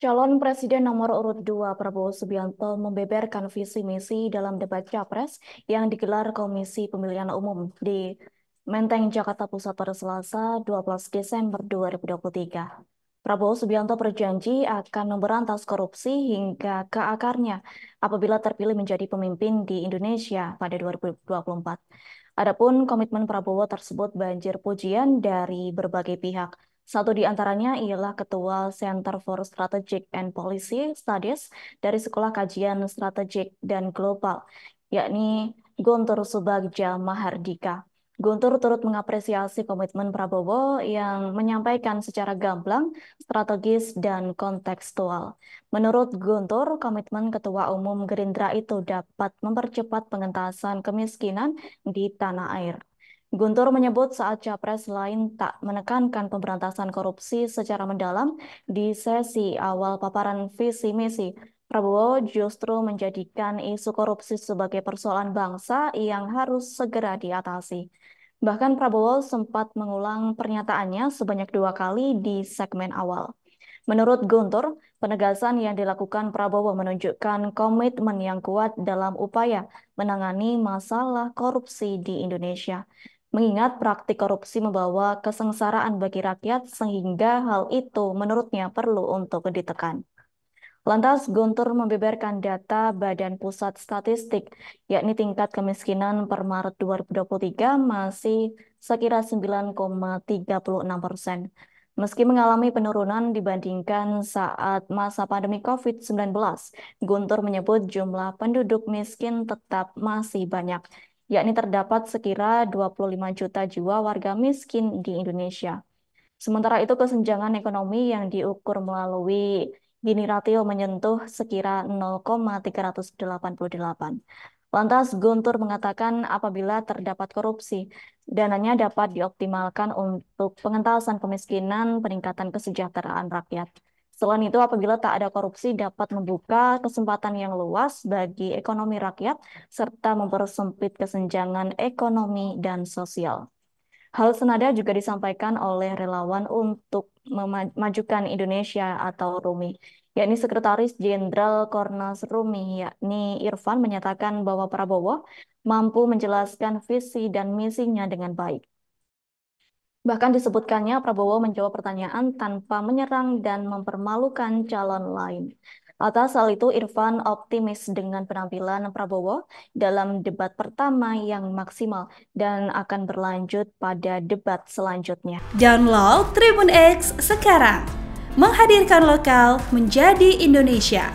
Calon Presiden nomor urut 2 Prabowo Subianto membeberkan visi misi dalam debat Capres yang digelar Komisi Pemilihan Umum di Menteng, Jakarta Pusat pada Selasa 12 Desember 2023. Prabowo Subianto berjanji akan memberantas korupsi hingga ke akarnya apabila terpilih menjadi pemimpin di Indonesia pada 2024. Adapun komitmen Prabowo tersebut banjir pujian dari berbagai pihak. Satu di antaranya ialah Ketua Center for Strategic and Policy Studies dari Sekolah Kajian Strategik dan Global, yakni Guntur Subagja Mahardika. Guntur turut mengapresiasi komitmen Prabowo yang menyampaikan secara gamblang, strategis, dan kontekstual. Menurut Guntur, komitmen Ketua Umum Gerindra itu dapat mempercepat pengentasan kemiskinan di tanah air. Guntur menyebut saat Capres lain tak menekankan pemberantasan korupsi secara mendalam di sesi awal paparan visi misi. Prabowo justru menjadikan isu korupsi sebagai persoalan bangsa yang harus segera diatasi. Bahkan Prabowo sempat mengulang pernyataannya sebanyak 2 kali di segmen awal. Menurut Guntur, penegasan yang dilakukan Prabowo menunjukkan komitmen yang kuat dalam upaya menangani masalah korupsi di Indonesia. Mengingat praktik korupsi membawa kesengsaraan bagi rakyat sehingga hal itu menurutnya perlu untuk ditekan. Lantas Guntur membeberkan data Badan Pusat Statistik, yakni tingkat kemiskinan per Maret 2023 masih sekira 9,36%. Meski mengalami penurunan dibandingkan saat masa pandemi COVID-19, Guntur menyebut jumlah penduduk miskin tetap masih banyak, yakni terdapat sekira 25 juta jiwa warga miskin di Indonesia. Sementara itu, kesenjangan ekonomi yang diukur melalui Gini ratio menyentuh sekira 0,388. Lantas Guntur mengatakan apabila terdapat korupsi, dananya dapat dioptimalkan untuk pengentasan kemiskinan, peningkatan kesejahteraan rakyat. Selain itu, apabila tak ada korupsi dapat membuka kesempatan yang luas bagi ekonomi rakyat serta mempersempit kesenjangan ekonomi dan sosial. Hal senada juga disampaikan oleh relawan untuk memajukan Indonesia atau RUMI, yakni Sekretaris Jenderal Kornas RUMI, yakni Irfan menyatakan bahwa Prabowo mampu menjelaskan visi dan misinya dengan baik. Bahkan disebutkannya Prabowo menjawab pertanyaan tanpa menyerang dan mempermalukan calon lain. Atas hal itu, Irfan optimis dengan penampilan Prabowo dalam debat pertama yang maksimal dan akan berlanjut pada debat selanjutnya. Download Tribun X sekarang, menghadirkan lokal menjadi Indonesia.